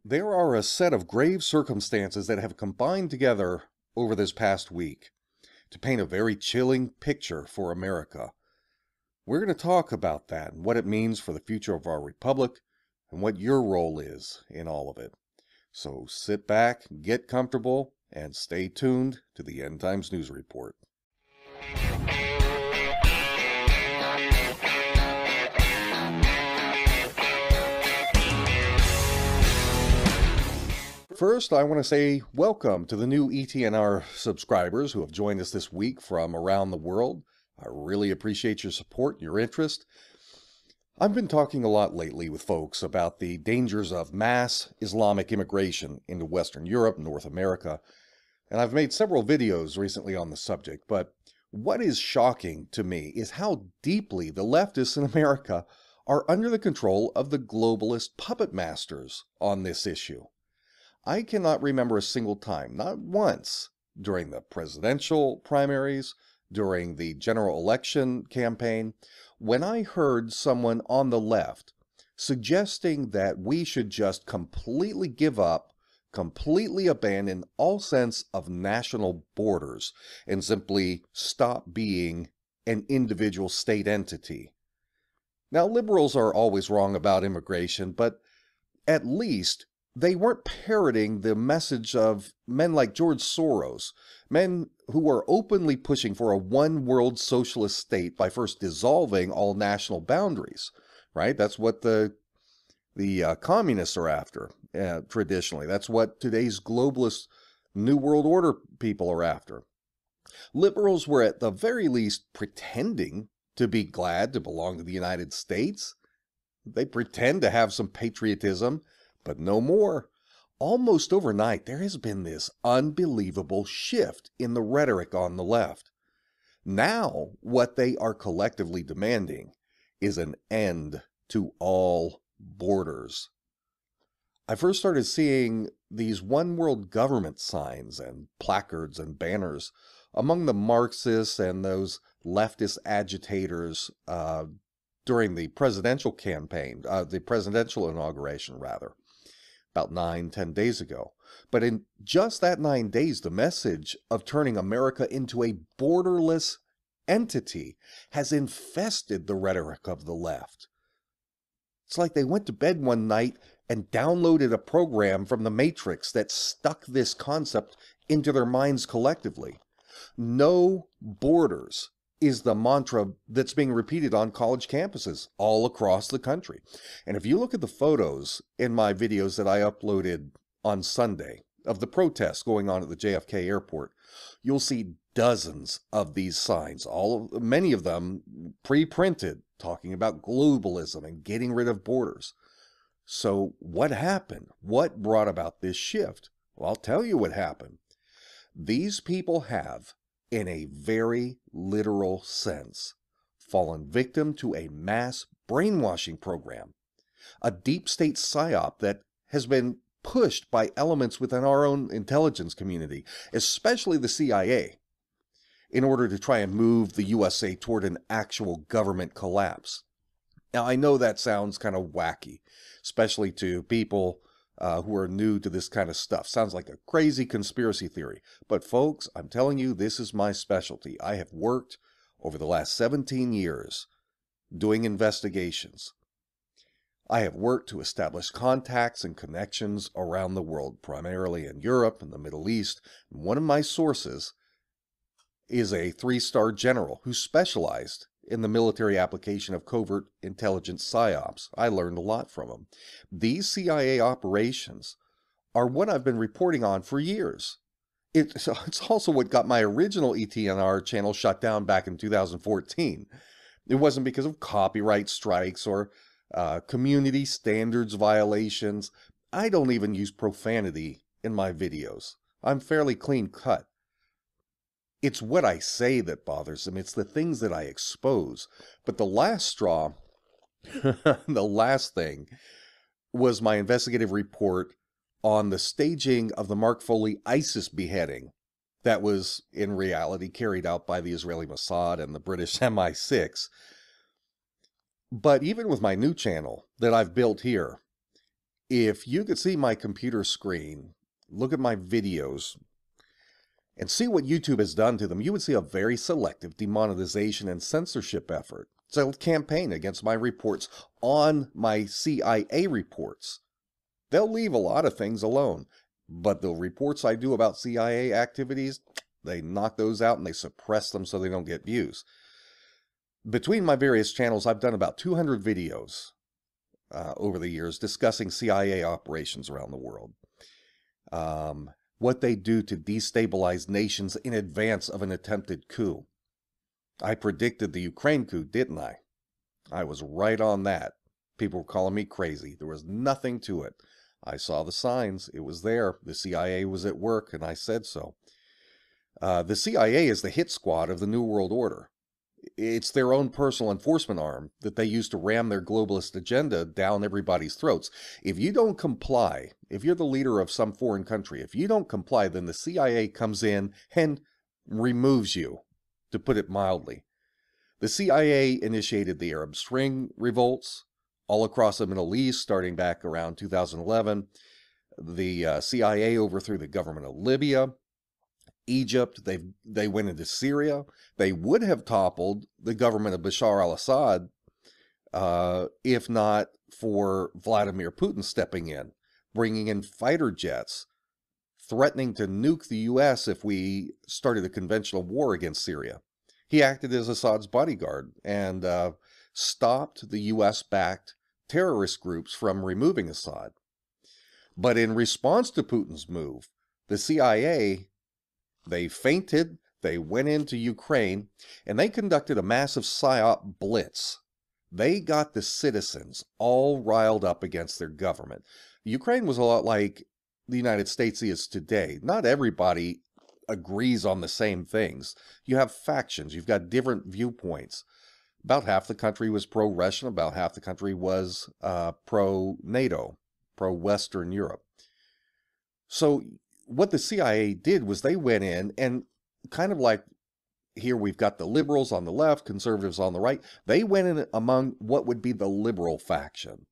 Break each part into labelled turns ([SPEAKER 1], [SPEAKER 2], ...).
[SPEAKER 1] There are a set of grave circumstances that have combined together over this past week to paint a very chilling picture for America. We're going to talk about that and what it means for the future of our republic and what your role is in all of it. So sit back, get comfortable, and stay tuned to the End Times News Report. First, I want to say welcome to the new ETNR subscribers who have joined us this week from around the world. I really appreciate your support and your interest. I've been talking a lot lately with folks about the dangers of mass Islamic immigration into Western Europe and North America, and I've made several videos recently on the subject, but what is shocking to me is how deeply the leftists in America are under the control of the globalist puppet masters on this issue. I cannot remember a single time, not once, during the presidential primaries, during the general election campaign, when I heard someone on the left suggesting that we should just completely give up, completely abandon all sense of national borders, and simply stop being an individual state entity. Now, liberals are always wrong about immigration, but at least they weren't parroting the message of men like George Soros, men who are openly pushing for a one-world socialist state by first dissolving all national boundaries, right? That's what the communists are after, traditionally. That's what today's globalist New World Order people are after. Liberals were at the very least pretending to be glad to belong to the United States. They pretend to have some patriotism, but no more. Almost overnight, there has been this unbelievable shift in the rhetoric on the left. Now, what they are collectively demanding is an end to all borders. I first started seeing these one-world government signs and placards and banners among the Marxists and those leftist agitators during the presidential campaign, the presidential inauguration, rather, about 9-10 days ago. But in just that 9 days, the message of turning America into a borderless entity has infested the rhetoric of the left. It's like they went to bed one night and downloaded a program from the Matrix that stuck this concept into their minds collectively. No borders is the mantra that's being repeated on college campuses all across the country. And if you look at the photos in my videos that I uploaded on Sunday of the protests going on at the JFK airport, you'll see dozens of these signs, many of them pre-printed, talking about globalism and getting rid of borders. So what happened? What brought about this shift? Well, I'll tell you what happened. These people have, in a very literal sense, fallen victim to a mass brainwashing program, a deep state psyop that has been pushed by elements within our own intelligence community, especially the CIA, in order to try and move the USA toward an actual government collapse. Now, I know that sounds kind of wacky, especially to people who are new to this kind of stuff. Sounds like a crazy conspiracy theory. But folks, I'm telling you, this is my specialty. I have worked over the last 17 years doing investigations. I have worked to establish contacts and connections around the world, primarily in Europe and the Middle East. And one of my sources is a 3-star general who specialized in the military application of covert intelligence psyops. I learned a lot from him. These CIA operations are what I've been reporting on for years. It's also what got my original ETNR channel shut down back in 2014. It wasn't because of copyright strikes or community standards violations. I don't even use profanity in my videos. I'm fairly clean cut. It's what I say that bothers them. It's the things that I expose. But the last straw, the last thing, was my investigative report on the staging of the Mark Foley ISIS beheading that was in reality carried out by the Israeli Mossad and the British MI6. But even with my new channel that I've built here, If you could see my computer screen, look at my videos, and see what YouTube has done to them, you would see a very selective demonetization and censorship effort. It's a campaign against my reports on my CIA reports. They'll leave a lot of things alone, but the reports I do about CIA activities, they knock those out and they suppress them so they don't get views. Between my various channels, I've done about 200 videos over the years discussing CIA operations around the world. What they do to destabilize nations in advance of an attempted coup. I predicted the Ukraine coup, didn't I? I was right on that. People were calling me crazy. There was nothing to it. I saw the signs. It was there. The CIA was at work, and I said so. The CIA is the hit squad of the New World Order. It's their own personal enforcement arm that they use to ram their globalist agenda down everybody's throats. If you don't comply, if you're the leader of some foreign country, if you don't comply, then the CIA comes in and removes you, to put it mildly. The CIA initiated the Arab Spring revolts all across the Middle East, starting back around 2011. The CIA overthrew the government of Libya. Egypt, they went into Syria. They would have toppled the government of Bashar al-Assad if not for Vladimir Putin stepping in, bringing in fighter jets, threatening to nuke the U.S. if we started a conventional war against Syria. He acted as Assad's bodyguard and stopped the U.S.-backed terrorist groups from removing Assad. But in response to Putin's move, the CIA, they feinted, they went into Ukraine, and they conducted a massive PSYOP blitz. They got the citizens all riled up against their government. Ukraine was a lot like the United States is today. Not everybody agrees on the same things. You have factions, you've got different viewpoints. About half the country was pro-Russian, about half the country was pro-NATO, pro-Western Europe. So what the CIA did was they went in and kind of like, here we've got the liberals on the left, conservatives on the right. They went in among what would be the liberal faction.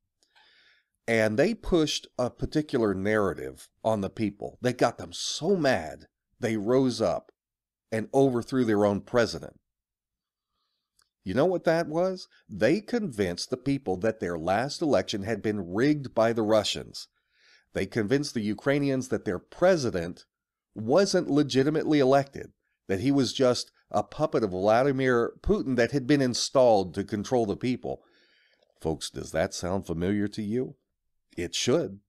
[SPEAKER 1] And they pushed a particular narrative on the people. They got them so mad, they rose up and overthrew their own president. You know what that was? They convinced the people that their last election had been rigged by the Russians. They convinced the Ukrainians that their president wasn't legitimately elected, that he was just a puppet of Vladimir Putin that had been installed to control the people. Folks, does that sound familiar to you? It should.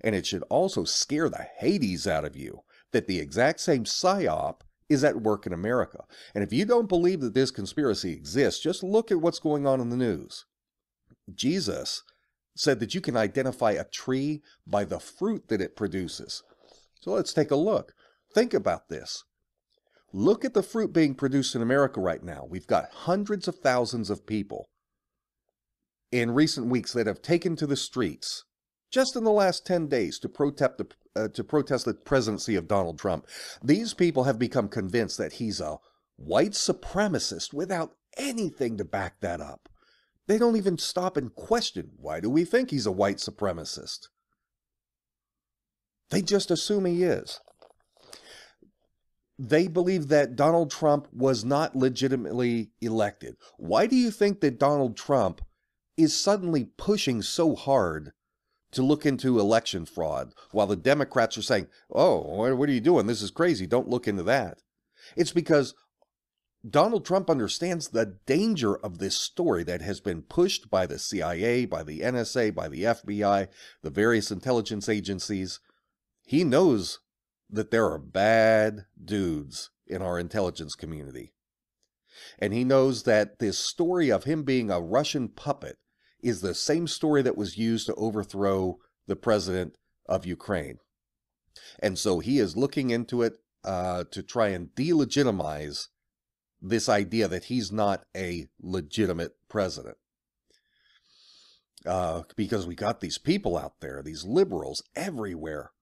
[SPEAKER 1] And it should also scare the Hades out of you that the exact same PSYOP is at work in America. And if you don't believe that this conspiracy exists, just look at what's going on in the news. Jesus said that you can identify a tree by the fruit that it produces. So let's take a look. Think about this. Look at the fruit being produced in America right now. We've got hundreds of thousands of people in recent weeks that have taken to the streets just in the last 10 days to protest the presidency of Donald Trump. These people have become convinced that he's a white supremacist without anything to back that up. They don't even stop and question, why do we think he's a white supremacist? They just assume he is. They believe that Donald Trump was not legitimately elected. Why do you think that Donald Trump is suddenly pushing so hard to look into election fraud while the Democrats are saying, oh, what are you doing? This is crazy. Don't look into that. It's because Donald Trump understands the danger of this story that has been pushed by the CIA, by the NSA, by the FBI, the various intelligence agencies. He knows that there are bad dudes in our intelligence community. And he knows that this story of him being a Russian puppet is the same story that was used to overthrow the president of Ukraine. And so he is looking into it to try and delegitimize this idea that he's not a legitimate president. Because we got these people out there, these liberals everywhere.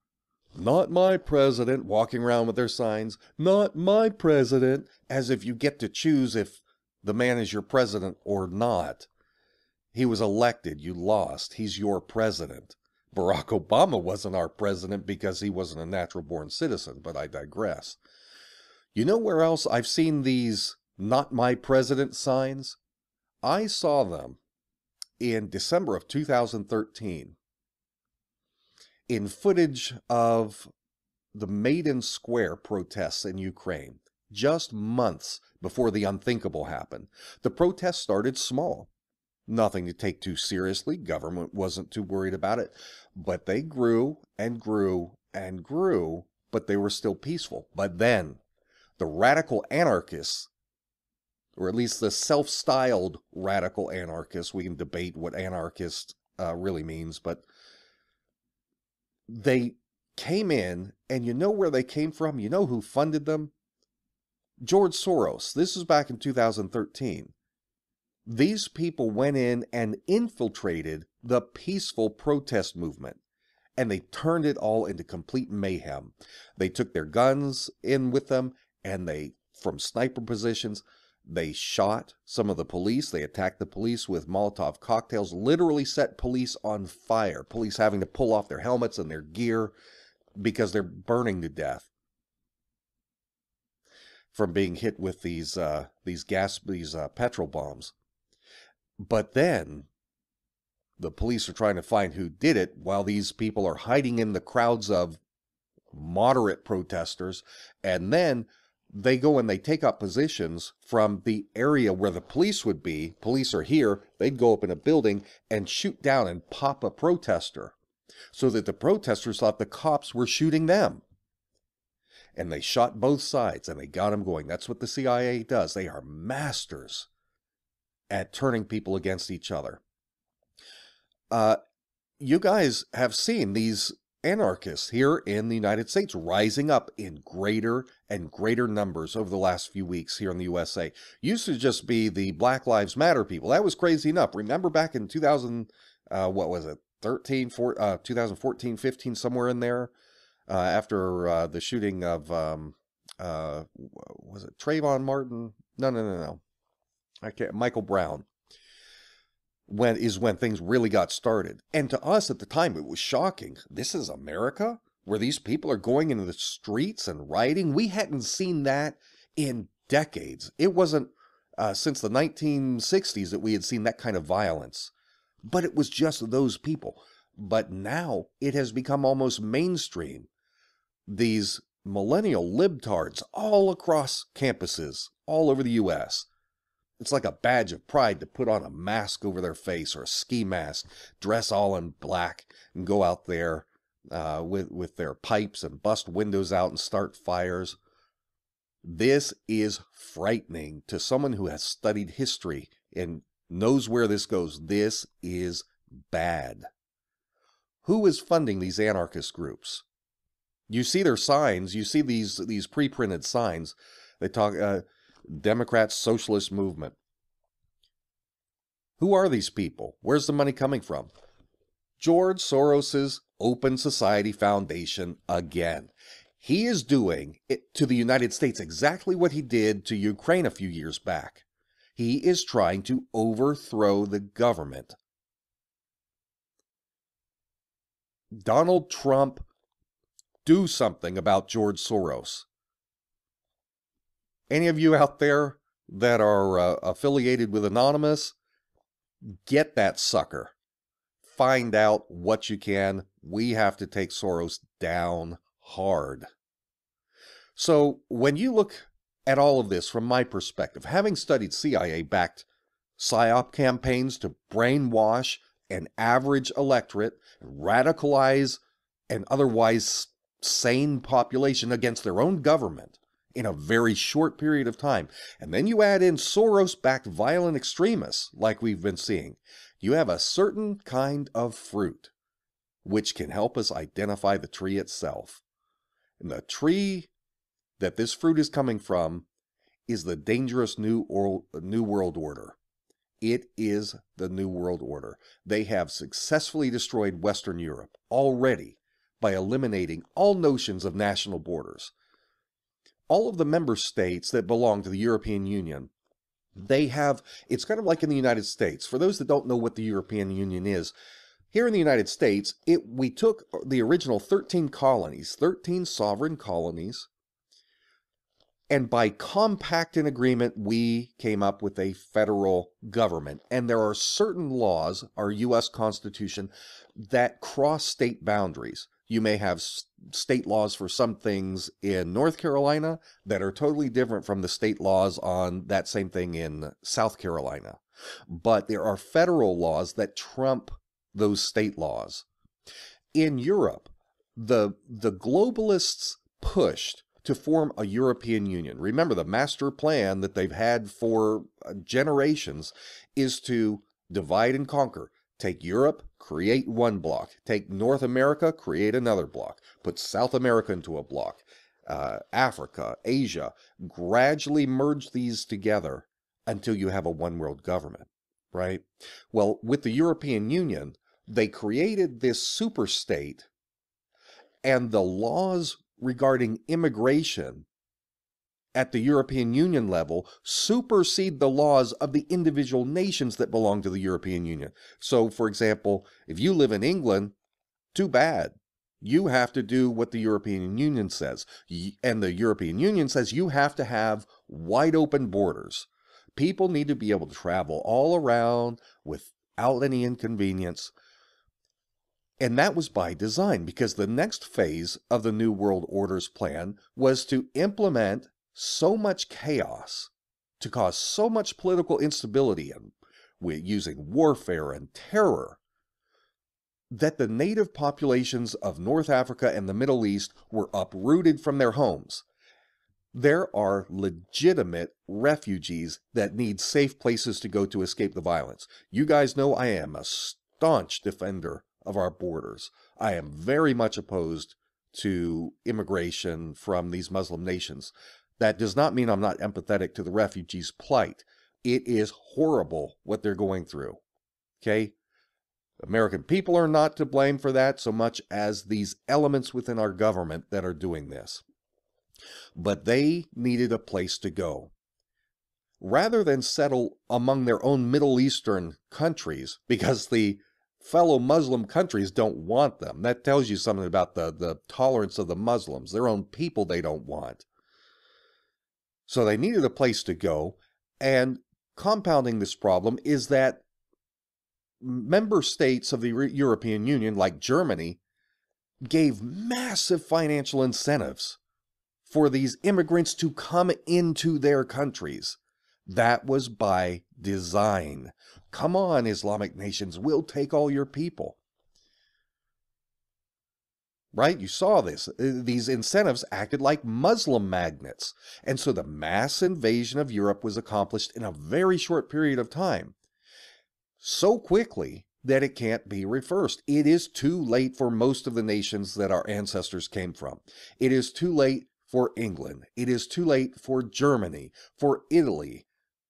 [SPEAKER 1] Not my president, walking around with their signs. Not my president, as if you get to choose if the man is your president or not. He was elected, you lost, he's your president. Barack Obama wasn't our president because he wasn't a natural born citizen, but I digress. You know where else I've seen these "not my president" signs? I saw them in December of 2013 in footage of the Maidan Square protests in Ukraine, just months before the unthinkable happened. The protests started small. Nothing to take too seriously. Government wasn't too worried about it. But they grew and grew and grew, but they were still peaceful. But then the radical anarchists, or at least the self-styled radical anarchists, we can debate what anarchist really means, but they came in, and you know where they came from? You know who funded them? George Soros. This is back in 2013. These people went in and infiltrated the peaceful protest movement, and they turned it all into complete mayhem. They took their guns in with them, and they, from sniper positions, they shot some of the police. They attacked the police with Molotov cocktails, literally set police on fire. Police having to pull off their helmets and their gear because they're burning to death from being hit with these petrol bombs. But then the police are trying to find who did it while these people are hiding in the crowds of moderate protesters, and then they go and they take up positions from the area where the police would be. Police are here. They'd go up in a building and shoot down and pop a protester so that the protesters thought the cops were shooting them. And they shot both sides and they got them going. That's what the CIA does. They are masters at turning people against each other. You guys have seen these anarchists here in the United States rising up in greater and greater numbers over the last few weeks here in the USA. Used to just be the Black Lives Matter people. That was crazy enough. Remember back in 2014, 15, somewhere in there, after the shooting of, was it Trayvon Martin? No. Michael Brown. When things really got started. And to us at the time, it was shocking. This is America, where these people are going into the streets and rioting. We hadn't seen that in decades. It wasn't since the 1960s that we had seen that kind of violence. But it was just those people. But now it has become almost mainstream. These millennial libtards all across campuses, all over the U.S., it's like a badge of pride to put on a mask over their face or a ski mask, dress all in black, and go out there with their pipes and bust windows out and start fires. This is frightening to someone who has studied history and knows where this goes. This is bad. Who is funding these anarchist groups? You see their signs. You see these pre-printed signs. They talk... Democrat Socialist Movement. Who are these people? Where's the money coming from? George Soros's Open Society Foundation again. He is doing it to the United States exactly what he did to Ukraine a few years back. He is trying to overthrow the government. Donald Trump, do something about George Soros. Any of you out there that are affiliated with Anonymous, get that sucker. Find out what you can. We have to take Soros down hard. So when you look at all of this from my perspective, having studied CIA-backed PSYOP campaigns to brainwash an average electorate, radicalize an otherwise sane population against their own government, in a very short period of time, and then you add in Soros-backed violent extremists like we've been seeing, you have a certain kind of fruit which can help us identify the tree itself. And the tree that this fruit is coming from is the dangerous New World Order. It is the New World Order. They have successfully destroyed Western Europe already by eliminating all notions of national borders. All of the member states that belong to the European Union, they have, it's kind of like in the United States. For those that don't know what the European Union is, Here in the United States, we took the original 13 colonies, 13 sovereign colonies, and by compact and agreement, we came up with a federal government. And there are certain laws, our U.S. Constitution, that cross state boundaries. You may have state laws for some things in North Carolina that are totally different from the state laws on that same thing in South Carolina. But there are federal laws that trump those state laws. In Europe, the globalists pushed to form a European Union. Remember, the master plan that they've had for generations is to divide and conquer. Take Europe, create one block. Take North America, create another block. Put South America into a block. Africa, Asia, gradually merge these together until you have a one world government, right? Well, with the European Union, they created this super state, and the laws regarding immigration at the European Union level supersede the laws of the individual nations that belong to the European Union. So, for example, if you live in England, too bad. You have to do what the European Union says. And the European Union says you have to have wide open borders. People need to be able to travel all around without any inconvenience. And that was by design, because the next phase of the New World Order's plan was to implement so much chaos, to cause so much political instability, and using warfare and terror, that the native populations of North Africa and the Middle East were uprooted from their homes. There are legitimate refugees that need safe places to go to escape the violence. You guys know I am a staunch defender of our borders. I am very much opposed to immigration from these Muslim nations. That does not mean I'm not empathetic to the refugees' plight. It is horrible what they're going through. Okay? American people are not to blame for that so much as these elements within our government that are doing this. But they needed a place to go. Rather than settle among their own Middle Eastern countries, because the fellow Muslim countries don't want them. That tells you something about the tolerance of the Muslims. Their own people they don't want. So they needed a place to go, and compounding this problem is that member states of the European Union, like Germany, gave massive financial incentives for these immigrants to come into their countries. That was by design. Come on, Islamic nations, we'll take all your people. Right? You saw this. These incentives acted like Muslim magnets. And so the mass invasion of Europe was accomplished in a very short period of time. So quickly that it can't be reversed. It is too late for most of the nations that our ancestors came from. It is too late for England. It is too late for Germany, for Italy,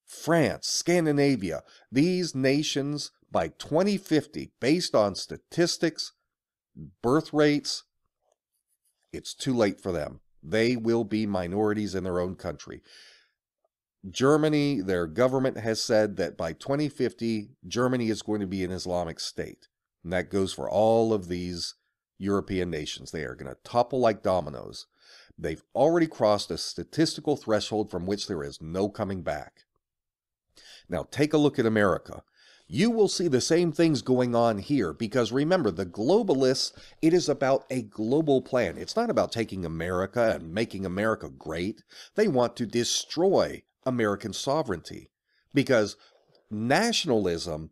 [SPEAKER 1] France, Scandinavia. These nations, by 2050, based on statistics, birth rates, it's too late for them. They will be minorities in their own country. Germany, their government has said that by 2050, Germany is going to be an Islamic state. And that goes for all of these European nations. They are going to topple like dominoes. They've already crossed a statistical threshold from which there is no coming back. Now take a look at America. You will see the same things going on here, because remember, the globalists, it is about a global plan. It's not about taking America and making America great. They want to destroy American sovereignty, because nationalism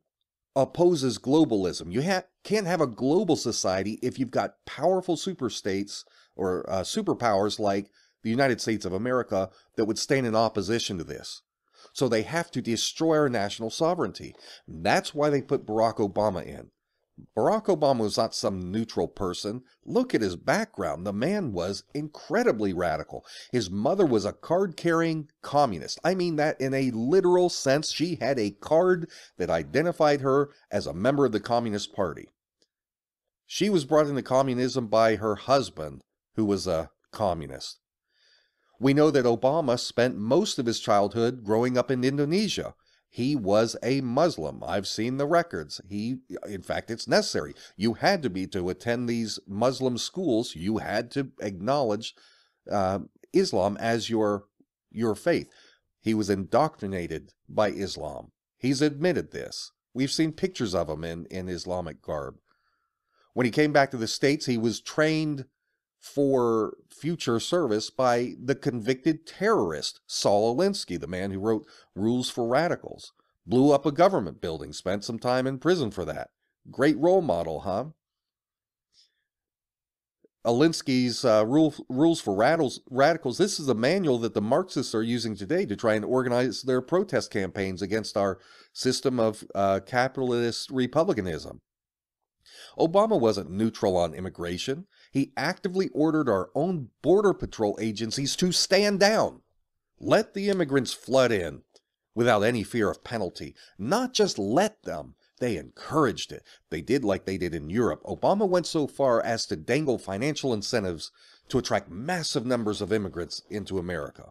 [SPEAKER 1] opposes globalism. You can't have a global society if you've got powerful superstates or superpowers like the United States of America that would stand in opposition to this. So they have to destroy our national sovereignty. That's why they put Barack Obama in. Barack Obama was not some neutral person. Look at his background. The man was incredibly radical. His mother was a card-carrying communist. I mean that in a literal sense. She had a card that identified her as a member of the Communist Party. She was brought into communism by her husband, who was a communist. We know that Obama spent most of his childhood growing up in Indonesia. He was a Muslim. I've seen the records. In fact, it's necessary. You had to be to attend these Muslim schools. You had to acknowledge Islam as your faith. He was indoctrinated by Islam. He's admitted this. We've seen pictures of him in Islamic garb. When he came back to the States, he was trained for future service by the convicted terrorist Saul Alinsky, the man who wrote Rules for Radicals. Blew up a government building, spent some time in prison for that. Great role model, huh? Alinsky's Rules for Radicals, this is a manual that the Marxists are using today to try and organize their protest campaigns against our system of capitalist republicanism. Obama wasn't neutral on immigration. He actively ordered our own border patrol agencies to stand down. Let the immigrants flood in without any fear of penalty. Not just let them, they encouraged it. They did like they did in Europe. Obama went so far as to dangle financial incentives to attract massive numbers of immigrants into America.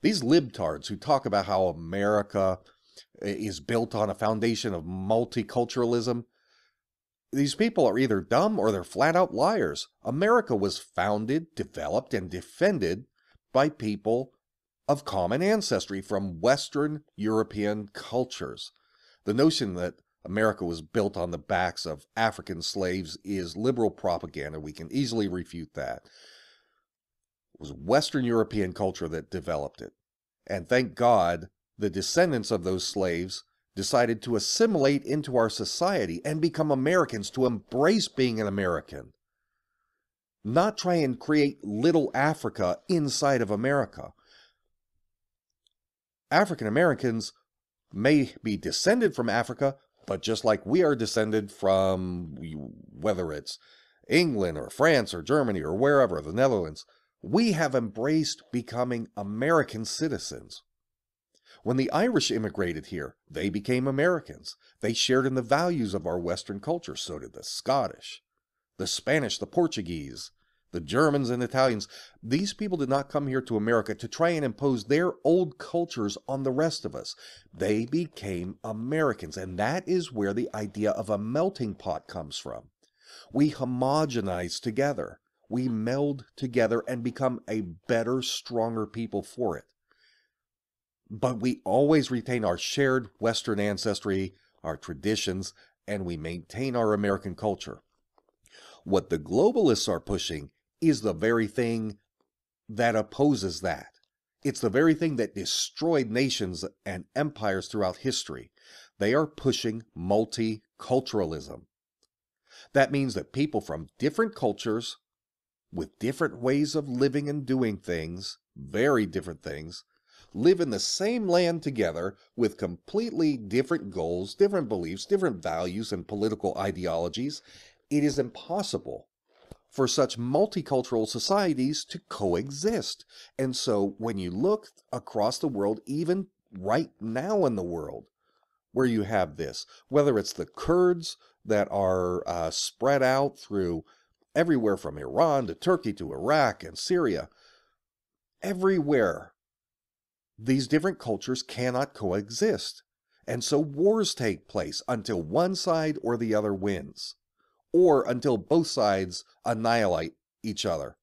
[SPEAKER 1] These libtards who talk about how America is built on a foundation of multiculturalism, these people are either dumb or they're flat out liars. America was founded, developed, and defended by people of common ancestry from Western European cultures. The notion that America was built on the backs of African slaves is liberal propaganda. We can easily refute that. It was Western European culture that developed it. And thank God the descendants of those slaves decided to assimilate into our society and become Americans, to embrace being an American. Not try and create little Africa inside of America. African Americans may be descended from Africa, but just like we are descended from, whether it's England or France or Germany or wherever, the Netherlands, we have embraced becoming American citizens. When the Irish immigrated here, they became Americans. They shared in the values of our Western culture. So did the Scottish, the Spanish, the Portuguese, the Germans and Italians. These people did not come here to America to try and impose their old cultures on the rest of us. They became Americans, and that is where the idea of a melting pot comes from. We homogenize together. We meld together and become a better, stronger people for it. But we always retain our shared Western ancestry, our traditions, and we maintain our American culture. What the globalists are pushing is the very thing that opposes that. It's the very thing that destroyed nations and empires throughout history. They are pushing multiculturalism. That means that people from different cultures, with different ways of living and doing things, very different things, live in the same land together with completely different goals, different beliefs, different values, and political ideologies. It is impossible for such multicultural societies to coexist. And so when you look across the world, even right now in the world, where you have this, whether it's the Kurds that are spread out through everywhere from Iran to Turkey to Iraq and Syria, everywhere, these different cultures cannot coexist. And so wars take place until one side or the other wins, or until both sides annihilate each other.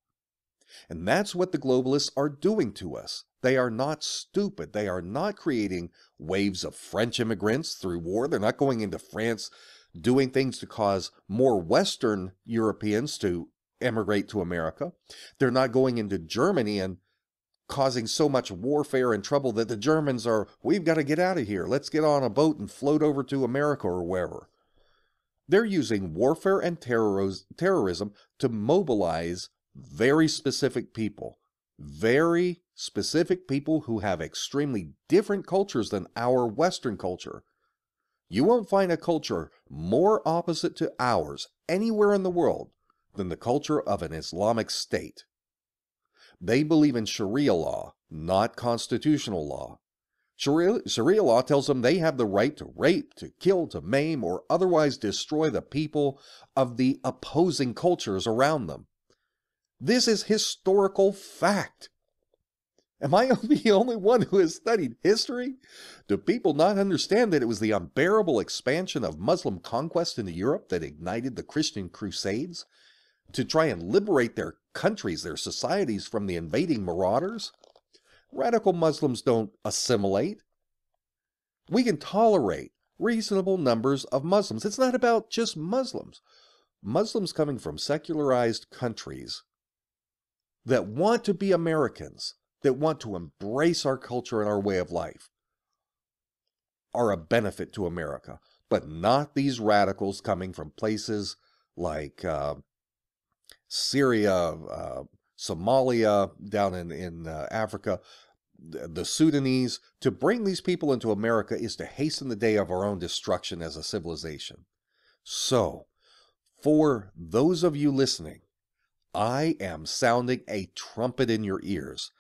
[SPEAKER 1] And that's what the globalists are doing to us. They are not stupid. They are not creating waves of French immigrants through war. They're not going into France doing things to cause more Western Europeans to emigrate to America. They're not going into Germany and causing so much warfare and trouble that the Germans are, we've got to get out of here. Let's get on a boat and float over to America or wherever. They're using warfare and terrorism to mobilize very specific people who have extremely different cultures than our Western culture. You won't find a culture more opposite to ours anywhere in the world than the culture of an Islamic state. They believe in Sharia law, not constitutional law. Sharia law tells them they have the right to rape, to kill, to maim, or otherwise destroy the people of the opposing cultures around them. This is historical fact. Am I the only one who has studied history? Do people not understand that it was the unbearable expansion of Muslim conquest into Europe that ignited the Christian Crusades to try and liberate their countries, their societies from the invading marauders? Radical Muslims don't assimilate. We can tolerate reasonable numbers of Muslims. It's not about just Muslims. Muslims coming from secularized countries that want to be Americans, that want to embrace our culture and our way of life, are a benefit to America, but not these radicals coming from places like Syria, Somalia, down in Africa, the Sudanese. To bring these people into America is to hasten the day of our own destruction as a civilization. So, for those of you listening, I am sounding a trumpet in your ears.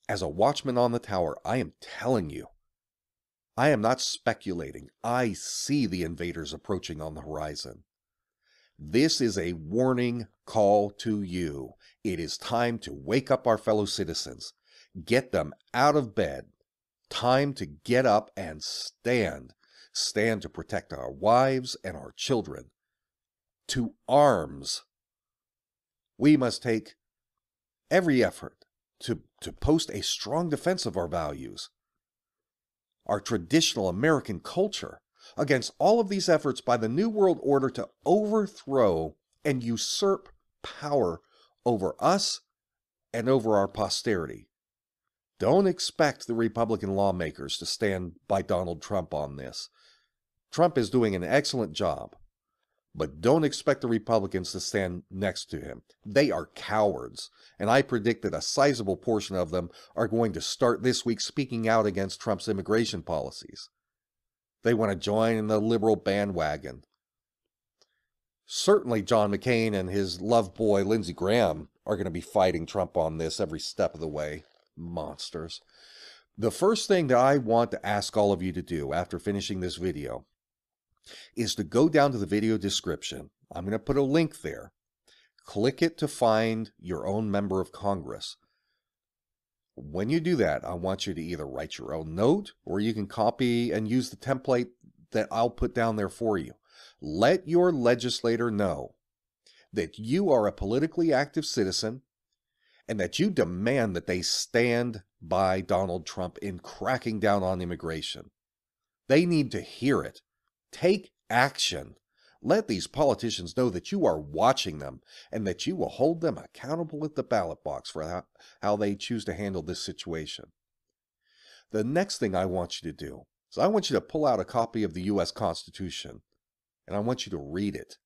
[SPEAKER 1] As a watchman on the tower, I am telling you, I am not speculating. I see the invaders approaching on the horizon. This is a warning call to you. It is time to wake up our fellow citizens. Get them out of bed. Time to get up and stand. Stand to protect our wives and our children. To arms. We must take every effort to post a strong defense of our values, our traditional American culture, against all of these efforts by the New World Order to overthrow and usurp power over us and over our posterity. Don't expect the Republican lawmakers to stand by Donald Trump on this. Trump is doing an excellent job, but don't expect the Republicans to stand next to him. They are cowards, and I predict that a sizable portion of them are going to start this week speaking out against Trump's immigration policies. They want to join in the liberal bandwagon. Certainly John McCain and his love boy Lindsey Graham are going to be fighting Trump on this every step of the way. Monsters. The first thing that I want to ask all of you to do after finishing this video is to go down to the video description. I'm going to put a link there. Click it to find your own member of Congress. When you do that, I want you to either write your own note or you can copy and use the template that I'll put down there for you. Let your legislator know that you are a politically active citizen and that you demand that they stand by Donald Trump in cracking down on immigration. They need to hear it. Take action. Let these politicians know that you are watching them and that you will hold them accountable at the ballot box for how they choose to handle this situation. The next thing I want you to do is I want you to pull out a copy of the U.S. Constitution and I want you to read it.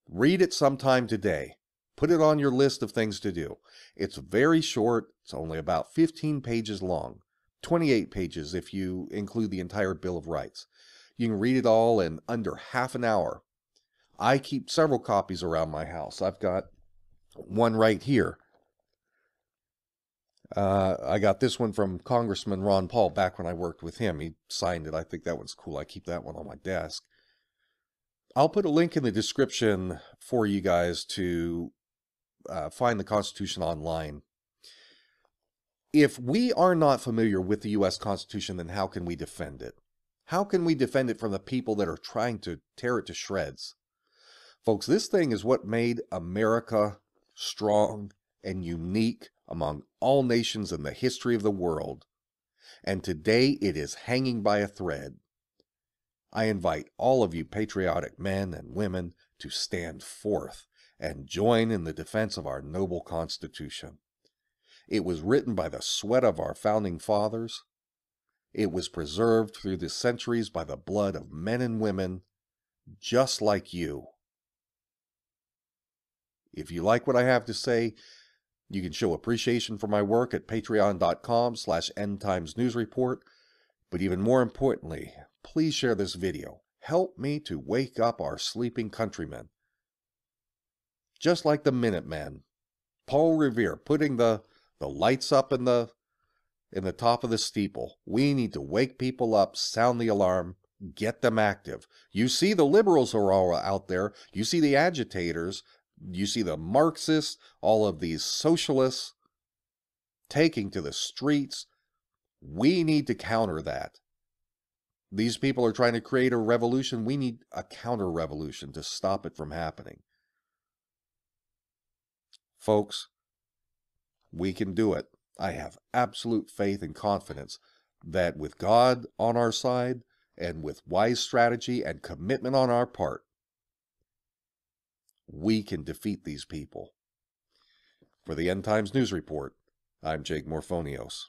[SPEAKER 1] Read it sometime today. Put it on your list of things to do. It's very short. It's only about 15 pages long. 28 pages if you include the entire Bill of Rights. You can read it all in under half an hour. I keep several copies around my house. I've got one right here. I got this one from Congressman Ron Paul back when I worked with him. He signed it. I think that one's cool. I keep that one on my desk. I'll put a link in the description for you guys to find the Constitution online. If we are not familiar with the U.S. Constitution, then how can we defend it? How can we defend it from the people that are trying to tear it to shreds? Folks, this thing is what made America strong and unique among all nations in the history of the world. And today it is hanging by a thread. I invite all of you patriotic men and women to stand forth and join in the defense of our noble Constitution. It was written by the sweat of our founding fathers. It was preserved through the centuries by the blood of men and women just like you. If you like what I have to say, you can show appreciation for my work at patreon.com/endtimesnewsreport. But even more importantly, please share this video. Help me to wake up our sleeping countrymen. Just like the Minutemen, Paul Revere putting the lights up in the top of the steeple. We need to wake people up, sound the alarm, get them active. You see the liberals are all out there. You see the agitators. You see the Marxists, all of these socialists. taking to the streets. We need to counter that. These people are trying to create a revolution. We need a counter-revolution to stop it from happening. Folks, we can do it. I have absolute faith and confidence that with God on our side and with wise strategy and commitment on our part, we can defeat these people. For the End Times News Report, I'm Jake Morphonios.